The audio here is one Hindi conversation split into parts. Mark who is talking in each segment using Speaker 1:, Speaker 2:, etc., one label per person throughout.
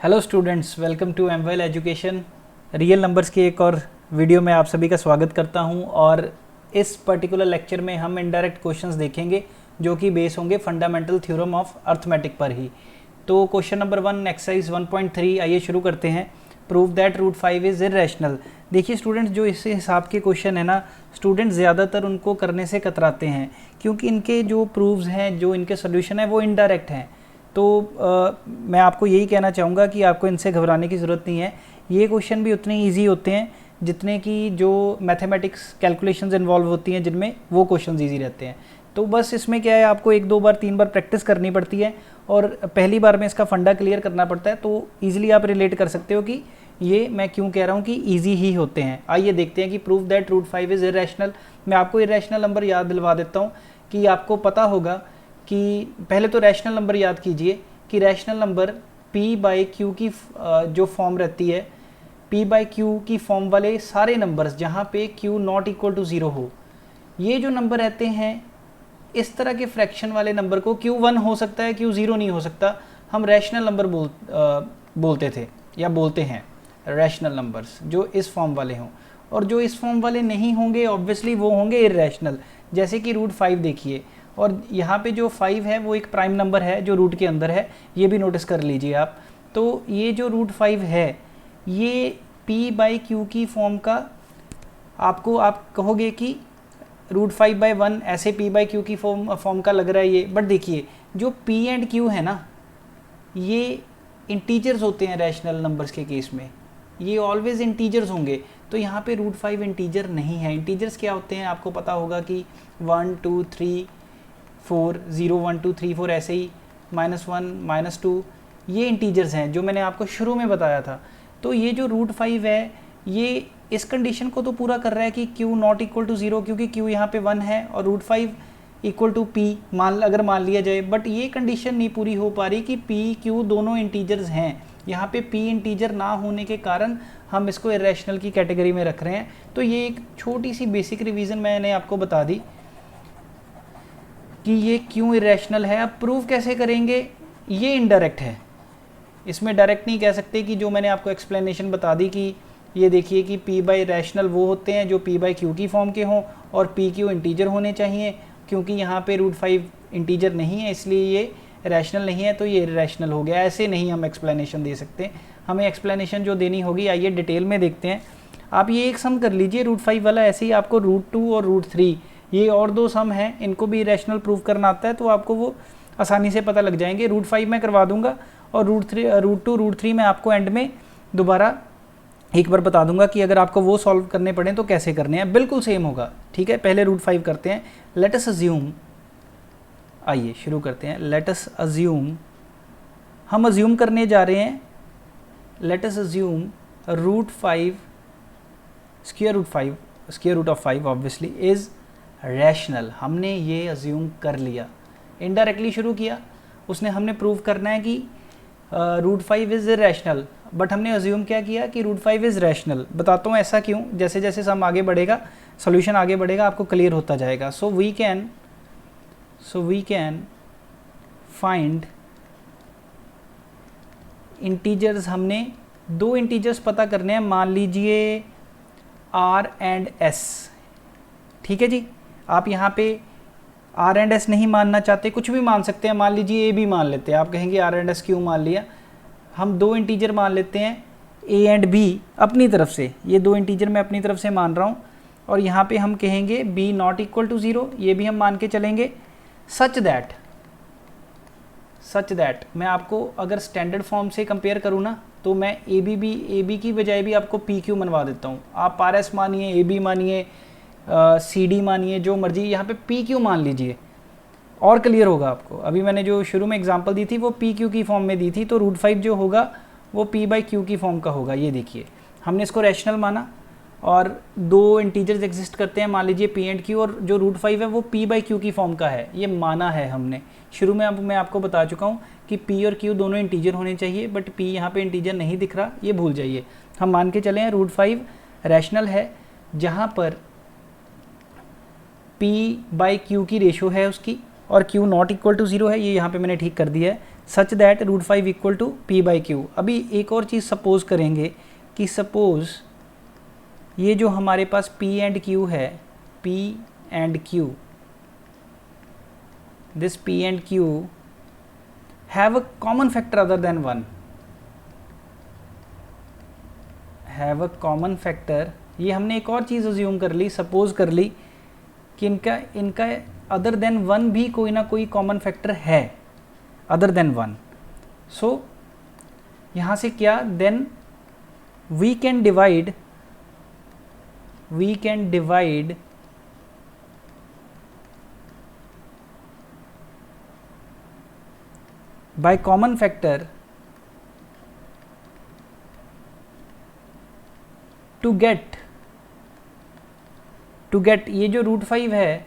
Speaker 1: Hello students, welcome to Amwell education. Real numbers की एक और वीडियो में आप सभी का स्वागत करता हूं और इस पर्टिकुलर लेक्चर में हम इनडायरेक्ट क्वेश्चंस देखेंगे जो कि बेस होंगे फंडामेंटल थ्योरम ऑफ अर्थमेटिक पर ही। तो क्वेश्चन नंबर 1 एक्सरसाइज 1.3 आइए शुरू करते हैं। Prove that root 5 is irrational. देखिए स्टूडेंट्स, जो इस हिसाब के क्वेश्चन है ना, स्टूडेंट्स ज़्यादातर उनको करने से कतराते हैं क्योंकि इनके जो प्रूव्स हैं, जो इनके सोल्यूशन है वो इनडायरेक्ट हैं। तो मैं आपको यही कहना चाहूँगा कि आपको इनसे घबराने की ज़रूरत नहीं है। ये क्वेश्चन भी उतने इजी होते हैं जितने कि जो मैथमेटिक्स कैलकुलेशंस इन्वॉल्व होती हैं जिनमें वो क्वेश्चंस इजी रहते हैं। तो बस इसमें क्या है, आपको 1-2 बार 3 बार प्रैक्टिस करनी पड़ती है और पहली बार में इसका फंडा क्लियर करना पड़ता है। तो ईजिली आप रिलेट कर सकते हो कि ये मैं क्यों कह रहा हूँ कि ईजी ही होते हैं। आइए देखते हैं कि prove that root 5 is irrational. मैं आपको इर्रेशनल नंबर याद दिलवा देता हूँ कि आपको पता होगा कि पहले तो रैशनल नंबर याद कीजिए कि rational number p by Q की जो फॉर्म रहती है, p बाई क्यू की फॉर्म वाले सारे नंबर्स जहाँ पे q नॉट इक्वल टू 0 हो, ये जो नंबर रहते हैं इस तरह के फ्रैक्शन वाले नंबर को q 1 हो सकता है, q 0 नहीं हो सकता, हम रैशनल नंबर बोलते थे या बोलते हैं। रैशनल नंबर्स जो इस फॉर्म वाले हों और जो इस फॉर्म वाले नहीं होंगे ऑब्वियसली वो होंगे इर्रेशनल। जैसे कि रूट 5 देखिए, और यहाँ पे जो 5 है वो एक प्राइम नंबर है जो रूट के अंदर है, ये भी नोटिस कर लीजिए आप। तो ये जो रूट 5 है ये p बाई क्यू की फॉर्म का, आपको आप कहोगे कि रूट 5/1 ऐसे p बाई क्यू की फॉर्म का लग रहा है ये, बट देखिए जो p एंड q है ना, ये इंटीजर्स होते हैं रैशनल नंबर्स के केस में, ये ऑलवेज इंटीजर्स होंगे। तो यहाँ पे रूट 5 इंटीजर नहीं है। इंटीजर्स क्या होते हैं आपको पता होगा कि 1 2 3 4 0 1 2 3 4 ऐसे ही -1 -2, ये इंटीजर्स हैं जो मैंने आपको शुरू में बताया था। तो ये जो रूट 5 है ये इस कंडीशन को तो पूरा कर रहा है कि q नॉट इक्वल टू 0, क्योंकि q यहाँ पे 1 है और रूट 5 इक्वल टू p अगर मान लिया जाए, बट ये कंडीशन नहीं पूरी हो पा रही कि p q दोनों इंटीजर्स हैं। यहाँ पे p इंटीजर ना होने के कारण हम इसको इर्रेशनल की कैटेगरी में रख रहे हैं। तो ये एक छोटी सी बेसिक रिवीजन मैंने आपको बता दी कि ये क्यों इरेशनल है। अब प्रूव कैसे करेंगे, ये इनडायरेक्ट है, इसमें डायरेक्ट नहीं कह सकते कि जो मैंने आपको एक्सप्लेनेशन बता दी कि ये देखिए कि p बाई रैशनल वो होते हैं जो p बाई क्यू की फॉर्म के हों और p क्यू इंटीजर होने चाहिए, क्योंकि यहाँ पे रूट 5 इंटीजर नहीं है इसलिए ये रैशनल नहीं है, तो ये इरेशनल हो गया। ऐसे नहीं हम एक्सप्लेनेशन दे सकते, हमें एक्सप्लेनेशन जो देनी होगी आइए डिटेल में देखते हैं। आप ये एक सम कर लीजिए रूट 5 वाला, ऐसे ही आपको रूट 2 और रूट 3 ये और 2 सम हैं, इनको भी रैशनल प्रूव करना आता है तो आपको वो आसानी से पता लग जाएंगे। रूट 5 मैं करवा दूंगा और रूट 2 रूट 3 मैं आपको एंड में दोबारा एक बार बता दूंगा कि अगर आपको वो सॉल्व करने पड़े तो कैसे करने हैं, बिल्कुल सेम होगा। ठीक है, पहले रूट 5 करते हैं। लेट अस अज्यूम, आइए शुरू करते हैं। लेट अस अज्यूम, हम अज्यूम करने जा रहे हैं, let us assume root 5 square root of 5 obviously is rational. हमने ये अज्यूम कर लिया, इनडायरेक्टली शुरू किया, हमने प्रूव करना है कि रूट 5 इज़ इर्रेशनल, बट हमने अज्यूम क्या किया कि रूट 5 इज़ रैशनल। बताता हूँ ऐसा क्यों, जैसे जैसे सम आगे बढ़ेगा, सोल्यूशन आगे बढ़ेगा, आपको क्लियर होता जाएगा। So we can find integers. हमने 2 इंटीजर्स पता करने हैं, मान लीजिए r एंड s। ठीक है जी, आप यहाँ पे r एंड s नहीं मानना चाहते, कुछ भी मान सकते हैं, मान लीजिए a भी मान लेते हैं। आप कहेंगे r एंड s क्यों मान लिया, हम 2 इंटीजर मान लेते हैं a एंड b अपनी तरफ से, ये 2 इंटीजर मैं अपनी तरफ से मान रहा हूँ और यहाँ पे हम कहेंगे b नॉट इक्वल टू 0, ये भी हम मान के चलेंगे। सच दैट मैं आपको अगर स्टैंडर्ड फॉर्म से कंपेयर करूँ ना, तो मैं ए बी की बजाय भी आपको पी क्यू मनवा देता हूँ। आप आर एस मानिए, ए बी मानिए, सी डी मानिए, जो मर्जी, यहाँ पे पी क्यू मान लीजिए और क्लियर होगा आपको। अभी मैंने जो शुरू में एग्जांपल दी थी वो पी क्यू की फॉर्म में दी थी, तो रूट 5 जो होगा वो पी बाई क्यू की फॉर्म का होगा। ये देखिए, हमने इसको रैशनल माना और 2 इंटीजर्स एग्जिस्ट करते हैं, मान लीजिए p एंड q, और जो रूट 5 है वो p बाई क्यू की फॉर्म का है, ये माना है हमने शुरू में। अब मैं आपको बता चुका हूँ कि p और q दोनों इंटीजर होने चाहिए, बट p यहाँ पे इंटीजर नहीं दिख रहा, ये भूल जाइए। हम मान के चले हैं रूट 5 रैशनल है, जहाँ पर p बाई क्यू की रेशो है उसकी और q नॉट इक्वल टू 0 है, ये यहाँ पे मैंने ठीक कर दिया है। Such that root 5 equal to p by q. अभी एक और चीज़ सपोज करेंगे कि सपोज ये जो हमारे पास P एंड Q है, P and Q, this P and Q have a common factor other than 1, have a common factor. ये हमने एक और चीज़ अज्यूम कर ली, सपोज कर ली कि इनका अदर देन 1 भी कोई ना कोई कॉमन फैक्टर है, अदर देन 1। सो यहाँ से क्या, then we can divide by common factor to get ये जो रूट 5 है,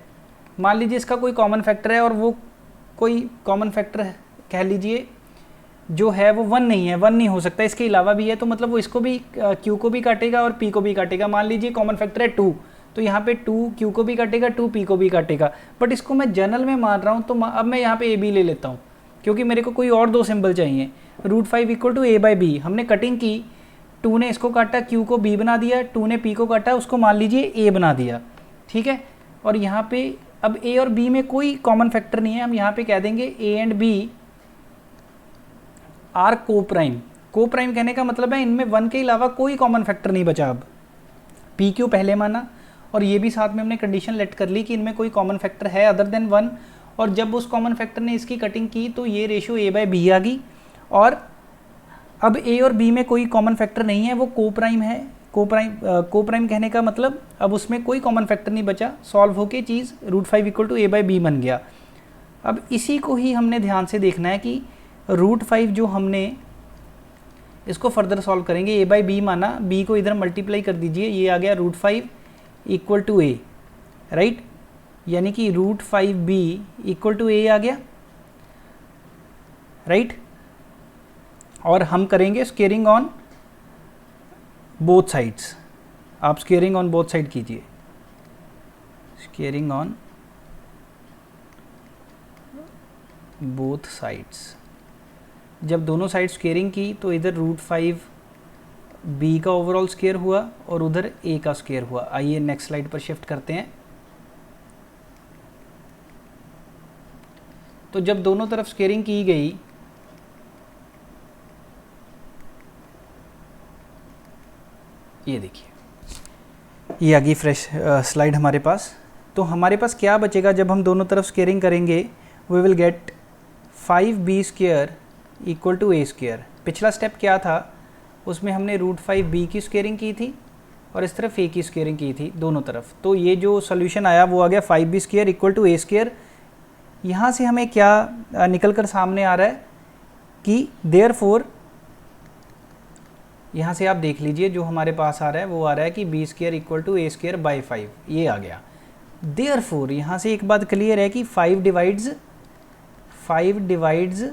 Speaker 1: मान लीजिए इसका कोई कॉमन फैक्टर है और वो कोई कॉमन फैक्टर कह लीजिए जो है वो 1 नहीं है, 1 नहीं हो सकता, इसके अलावा भी है, तो मतलब वो इसको भी Q को भी काटेगा और P को भी काटेगा। मान लीजिए कॉमन फैक्टर है 2, तो यहाँ पे 2 Q को भी काटेगा, 2 P को भी काटेगा, बट इसको मैं जनरल में मान रहा हूँ, तो अब मैं यहाँ पे AB ले लेता हूँ क्योंकि मेरे को कोई और दो सिंबल चाहिए। Root 5 equal to A by b, हमने कटिंग की, 2 ने इसको काटा, Q को B बना दिया, 2 ने P को काटा, उसको मान लीजिए A बना दिया, ठीक है। और यहाँ पे अब A और B में कोई कॉमन फैक्टर नहीं है, हम यहाँ पे कह देंगे A एंड B आर को प्राइम। को प्राइम कहने का मतलब है इनमें 1 के अलावा कोई कॉमन फैक्टर नहीं बचा। अब पी क्यू पहले माना और ये भी साथ में हमने कंडीशन लेट कर ली कि इनमें कोई कॉमन फैक्टर है अदर देन 1, और जब उस कॉमन फैक्टर ने इसकी कटिंग की तो ये रेशियो A बाई बी आ गई। और अब A और B में कोई कॉमन फैक्टर नहीं है, वो को प्राइम है। को प्राइम कहने का मतलब अब उसमें कोई कॉमन फैक्टर नहीं बचा, सॉल्व होके चीज़ root 5 equal to A by B बन गया। अब इसी को ही हमने ध्यान से देखना है कि रूट 5 जो हमने इसको फर्दर सॉल्व करेंगे, A बाई बी माना, B को इधर मल्टीप्लाई कर दीजिए, ये आ गया root 5 equal to A, right, यानी कि root 5B equal to A आ गया, राइट। और हम करेंगे स्केयरिंग ऑन बोथ साइड्स। आप स्केयरिंग ऑन बोथ साइड कीजिए, स्केयरिंग ऑन बोथ साइड्स। जब दोनों साइड स्केयरिंग की तो इधर रूट 5B का ओवरऑल स्केयर हुआ और उधर A का स्केयर हुआ। आइए नेक्स्ट स्लाइड पर शिफ्ट करते हैं। तो जब दोनों तरफ स्केयरिंग की गई, ये देखिए ये आ गई फ्रेश स्लाइड हमारे पास। तो हमारे पास क्या बचेगा जब हम दोनों तरफ स्केयरिंग करेंगे, we will get 5B square equal to A square. पिछला स्टेप क्या था, उसमें हमने रूट 5B की स्केयरिंग की थी और इस तरफ A की स्केयरिंग की थी दोनों तरफ। तो ये जो सोल्यूशन आया वो आ गया 5B square equal to A square. यहाँ से हमें क्या निकल कर सामने आ रहा है कि देयरफॉर, यहाँ से आप देख लीजिए जो हमारे पास आ रहा है वो आ रहा है कि B square equal to A square by 5, ये आ गया। देयरफॉर यहाँ से एक बात क्लियर है कि 5 divides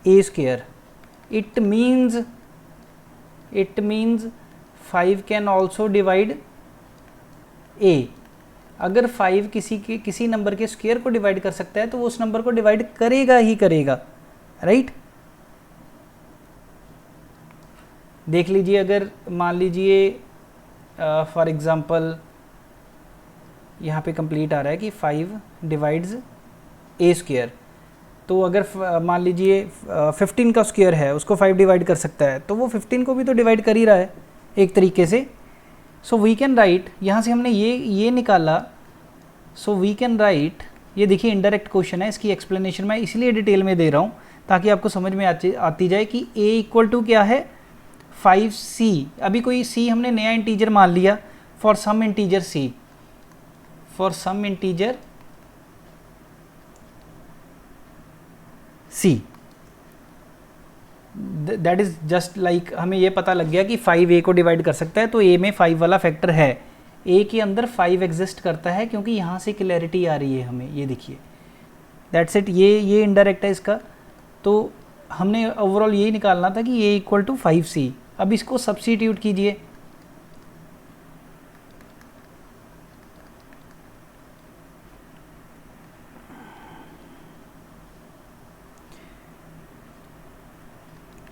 Speaker 1: A square, it means 5 can also divide A। अगर 5 किसी नंबर के स्क्वायर को डिवाइड कर सकता है तो वो उस नंबर को डिवाइड करेगा ही करेगा, राइट। देख लीजिए, अगर मान लीजिए फॉर एग्जांपल यहाँ पे कंप्लीट आ रहा है कि 5 डिवाइड्स A स्क्वायर, तो अगर मान लीजिए 15 का स्क्वायर है, उसको 5 डिवाइड कर सकता है, तो वो 15 को भी तो डिवाइड कर ही रहा है एक तरीके से। सो वी कैन राइट, यहाँ से हमने ये निकाला, सो वी कैन राइट, ये देखिए इनडायरेक्ट क्वेश्चन है, इसकी एक्सप्लेनेशन मैं इसलिए डिटेल में दे रहा हूँ ताकि आपको समझ में आती जाए कि A इक्वल टू क्या है 5C। अभी कोई C हमने नया इंटीजर मान लिया, for some integer C, for some integer C, that is just like हमें ये पता लग गया कि 5A को डिवाइड कर सकता है, तो A में 5 वाला फैक्टर है, A के अंदर 5 एग्जिस्ट करता है, क्योंकि यहाँ से क्लैरिटी आ रही है हमें, ये देखिए, दैट्स इट। ये इनडायरेक्ट है इसका, तो हमने ओवरऑल यही निकालना था कि A इक्वल टू 5C। अब इसको सब्स्टिट्यूट कीजिए,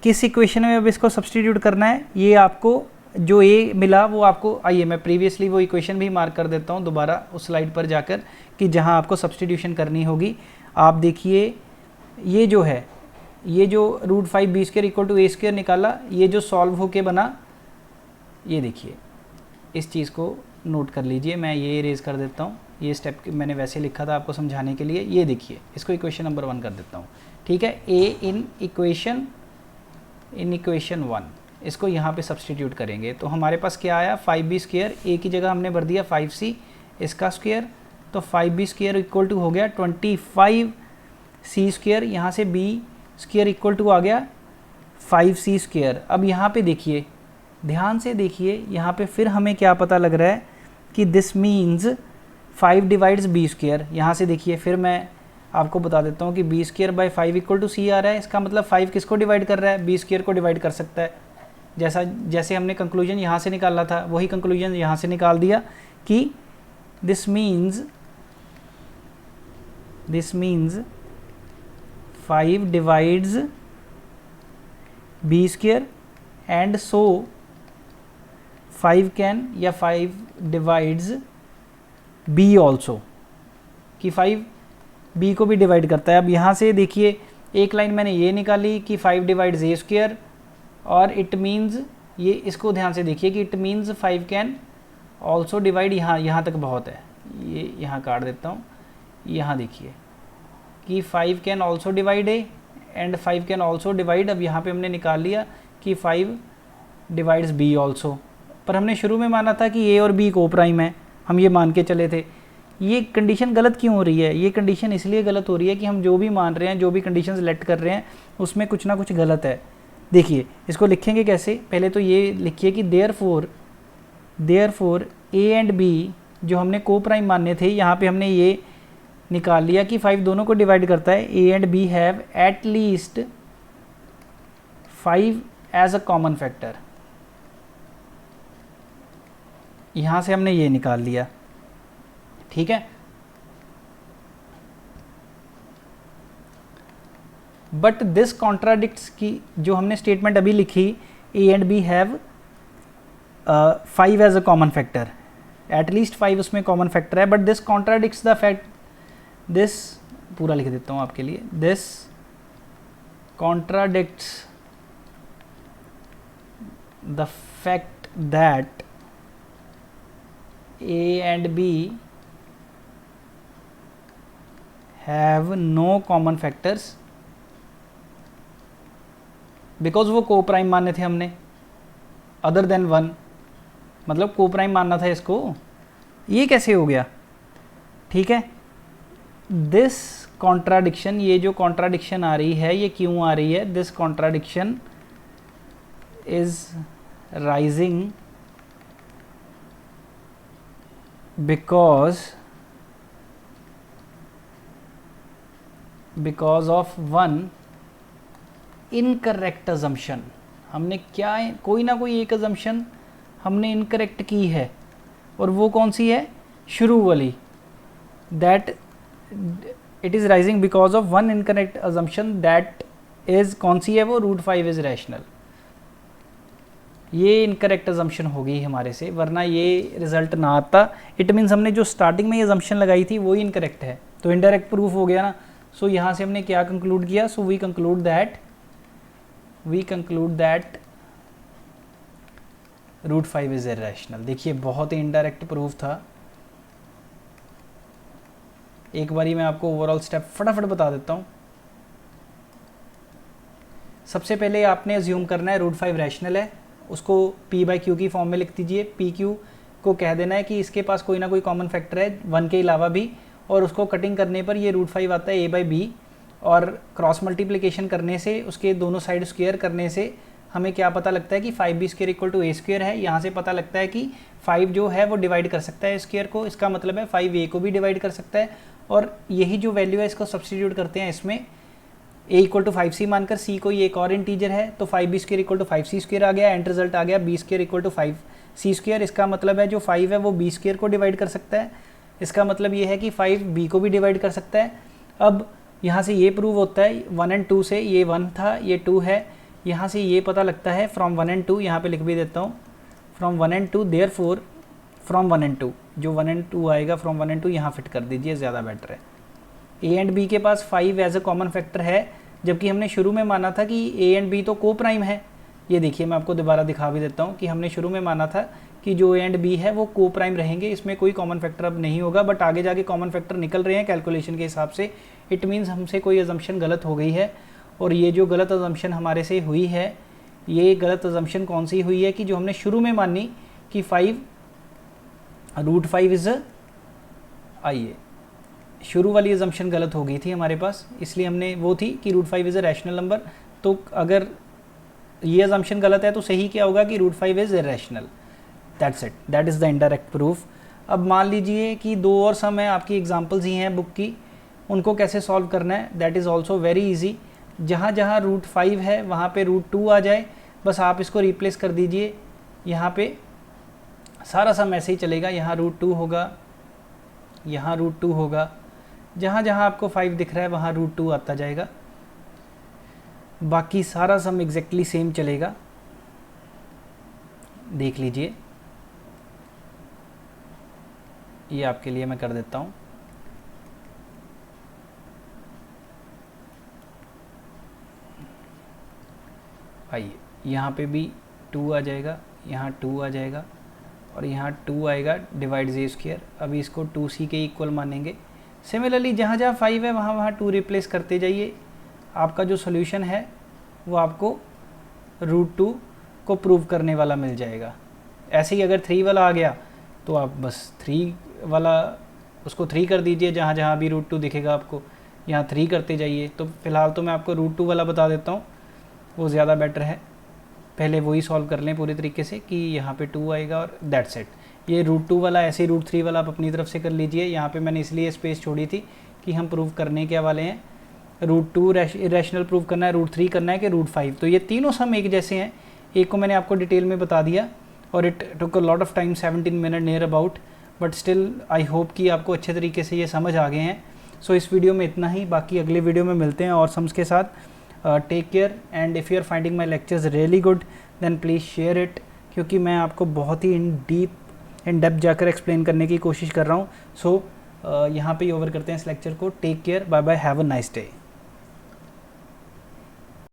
Speaker 1: किस इक्वेशन में अब इसको सब्सटीट्यूट करना है, ये आपको जो ए मिला वो आपको, आइए मैं प्रीवियसली वो इक्वेशन भी मार्क कर देता हूँ दोबारा उस स्लाइड पर जाकर कि जहाँ आपको सब्सटीट्यूशन करनी होगी। आप देखिए ये जो है, ये जो √5b² इक्वल टू a² निकाला, ये जो सॉल्व होके बना, ये देखिए इस चीज़ को नोट कर लीजिए, मैं ये इरेज कर देता हूँ, ये स्टेप मैंने वैसे लिखा था आपको समझाने के लिए। ये देखिए इसको इक्वेशन नंबर 1 कर देता हूँ, ठीक है। a इन इक्वेशन 1 इसको यहाँ पे सब्सटीट्यूट करेंगे तो हमारे पास क्या आया, 5b², a की जगह हमने भर दिया 5c इसका स्क्वायर, तो 5b² इक्वल टू हो गया 25c², यहाँ से b² इक्वल टू आ गया 5c²। अब यहाँ पे देखिए, ध्यान से देखिए, यहाँ पे फिर हमें क्या पता लग रहा है कि दिस मीन्स 5 डिवाइड्स b²। यहाँ से देखिए फिर मैं आपको बता देता हूँ कि b² / 5 इक्वल टू c आ रहा है। इसका मतलब 5 किसको डिवाइड कर रहा है, b² को डिवाइड कर सकता है। जैसे हमने कंक्लूजन यहाँ से निकाला था वही कंक्लूजन यहाँ से निकाल दिया कि this means 5 divides b² and so 5 can, या 5 डिवाइड्स b ऑल्सो, कि 5 b को भी डिवाइड करता है। अब यहाँ से देखिए एक लाइन मैंने ये निकाली कि 5 डिवाइड्स a², और इट मीन्स, ये इसको ध्यान से देखिए कि it means 5 can also divide, यहाँ तक बहुत है, ये यहाँ काट देता हूँ, यहाँ देखिए कि 5 can also divide a and 5 can also divide, अब यहाँ पे हमने निकाल लिया कि 5 डिवाइड्स b ऑल्सो। पर हमने शुरू में माना था कि a और b को प्राइम है, हम ये मान के चले थे। ये कंडीशन गलत क्यों हो रही है, ये कंडीशन इसलिए गलत हो रही है कि हम जो भी मान रहे हैं, जो भी कंडीशन सेलेक्ट कर रहे हैं, उसमें कुछ ना कुछ गलत है। देखिए इसको लिखेंगे कैसे, पहले तो ये लिखिए कि देयरफॉर a एंड b जो हमने को प्राइम मानने थे, यहाँ पे हमने ये निकाल लिया कि 5 दोनों को डिवाइड करता है। a and b have at least 5 as a common factor, यहाँ से हमने ये निकाल लिया, ठीक है। बट दिस कॉन्ट्राडिक्ट्स की जो हमने स्टेटमेंट अभी लिखी, a and b have 5 as a common factor, at least 5 उसमें कॉमन फैक्टर है, but this contradicts the fact, this पूरा लिख देता हूँ आपके लिए, this contradicts the fact that a and b have no common factors, because वो को प्राइम माने थे हमने, अदर देन 1, मतलब को प्राइम मानना था इसको। ये कैसे हो गया, ठीक है। दिस कॉन्ट्राडिक्शन, ये जो कॉन्ट्राडिक्शन आ रही है ये क्यों आ रही है, this contradiction is rising because of 1 incorrect assumption. हमने क्या है, कोई ना कोई एक अजम्पशन हमने इनकरेक्ट की है, और वो कौन सी है, शुरू वाली, that it is rising because of 1 incorrect assumption that is, कौन सी है वो, √5 इज़ रैशनल। ये इनकरेक्ट अजम्पशन होगी हमारे से, वरना ये रिजल्ट ना आता। इट मीन्स हमने जो स्टार्टिंग में ये अजम्पशन लगाई थी वो ही इनकरेक्ट है, तो इनडायरेक्ट प्रूफ हो गया ना। सो यहाँ से हमने क्या कंक्लूड किया, so we conclude that √5 is irrational. देखिए बहुत ही इनडायरेक्ट प्रूफ था। एक बारी मैं आपको ओवरऑल स्टेप फटाफट बता देता हूँ। सबसे पहले आपने अज्यूम करना है √5 रैशनल है, उसको p/q की फॉर्म में लिख दीजिए। pq को कह देना है कि इसके पास कोई ना कोई कॉमन फैक्टर है 1 के अलावा भी, और उसको कटिंग करने पर ये √5 आता है a/b, और क्रॉस मल्टीप्लिकेशन करने से, उसके दोनों साइड स्क्वायर करने से हमें क्या पता लगता है कि 5b² इक्वल टू a² है। यहाँ से पता लगता है कि 5 जो है वो डिवाइड कर सकता है स्क्वायर को, इसका मतलब है 5a को भी डिवाइड कर सकता है। और यही जो वैल्यू है इसको सब्सटीट्यूट करते हैं इसमें, a इक्वल टू 5c मानकर, c को ये एक और इंटीजर है, तो 5b² इक्वल टू 5c² आ गया, एंड रिजल्ट आ गया b² इक्वल टू 5c²। इसका मतलब है जो 5 है वो b² को डिवाइड कर सकता है, इसका मतलब ये है कि 5 b को भी डिवाइड कर सकता है। अब यहाँ से ये प्रूव होता है 1 और 2 से, ये 1 था ये 2 है, यहाँ से ये पता लगता है फ्रॉम 1 and 2, यहाँ पे लिख भी देता हूँ from 1 and 2, therefore from 1 and 2, जो 1 and 2 आएगा फ्रॉम 1 and 2 यहाँ फिट कर दीजिए, ज़्यादा बेटर है। ए एंड बी के पास 5 एज अ कॉमन फैक्टर है, जबकि हमने शुरू में माना था कि ए एंड बी तो को प्राइम है। ये देखिए मैं आपको दोबारा दिखा भी देता हूँ कि हमने शुरू में माना था कि जो ए एंड बी है वो को प्राइम रहेंगे, इसमें कोई कॉमन फैक्टर अब नहीं होगा, बट आगे जाके कॉमन फैक्टर निकल रहे हैं कैलकुलेशन के हिसाब से। इट मीन्स हमसे कोई अजम्पशन गलत हो गई है, और ये जो गलत अजम्पशन हमारे से हुई है, ये गलत अजम्पशन कौन सी हुई है कि जो हमने शुरू में मानी कि 5√5 इज़ आइए, शुरू वाली अजम्पशन गलत हो गई थी हमारे पास, इसलिए हमने वो थी कि √5 इज़ अ रैशनल नंबर। तो अगर ये अजम्पशन गलत है तो सही क्या होगा कि √5 is irrational. That's it, that is the indirect proof. अब मान लीजिए कि 2 और सम है, आपकी एग्जांपल्स ही हैं बुक की, उनको कैसे सॉल्व करना है, that is also very easy. जहाँ जहाँ √5 है वहाँ पे √2 आ जाए, बस आप इसको रिप्लेस कर दीजिए। यहाँ पे सारा सम ऐसे ही चलेगा, यहाँ √2 होगा, यहाँ √2 होगा, जहाँ जहाँ आपको 5 दिख रहा है वहाँ √2 आता जाएगा, बाकी सारा सम एग्जैक्टली सेम चलेगा। देख लीजिए, ये आपके लिए मैं कर देता हूँ। आइए, यहाँ पे भी 2 आ जाएगा, यहाँ 2 आ जाएगा, और यहाँ 2 आएगा डिवाइड z²। अभी इसको 2c के इक्वल मानेंगे। सिमिलरली जहाँ जहाँ 5 है वहाँ वहाँ 2 रिप्लेस करते जाइए। आपका जो सोल्यूशन है वो आपको √2 को प्रूव करने वाला मिल जाएगा। ऐसे ही अगर 3 वाला आ गया तो आप बस 3 वाला उसको 3 कर दीजिए, जहाँ जहाँ भी √2 दिखेगा आपको यहाँ 3 करते जाइए। तो फ़िलहाल तो मैं आपको √2 वाला बता देता हूँ, वो ज़्यादा बेटर है। पहले वही सॉल्व कर लें पूरी तरीके से कि यहाँ पे 2 आएगा और दैट्स इट। ये √2 वाला ऐसे ही √3 वाला आप अपनी तरफ से कर लीजिए। यहाँ पे मैंने इसलिए स्पेस छोड़ी थी कि हम प्रूव करने के वाले हैं, √2 इरेशनल प्रूव करना है, √3 करना है कि √5। तो ये तीनों सम एक जैसे हैं। एक को मैंने आपको डिटेल में बता दिया और it took a lot of time, 17 minute near about, but still I hope कि आपको अच्छे तरीके से ये समझ आ गए हैं। सो इस वीडियो में इतना ही, बाकी अगले वीडियो में मिलते हैं और सम्स के साथ। Take care, and if you are finding my lectures really good then please share it, क्योंकि मैं आपको बहुत ही इन डेप्थ जाकर एक्सप्लेन करने की कोशिश कर रहा हूँ। सो यहाँ पे ही ओवर करते हैं इस लेक्चर को। Take care, bye bye, have a nice day.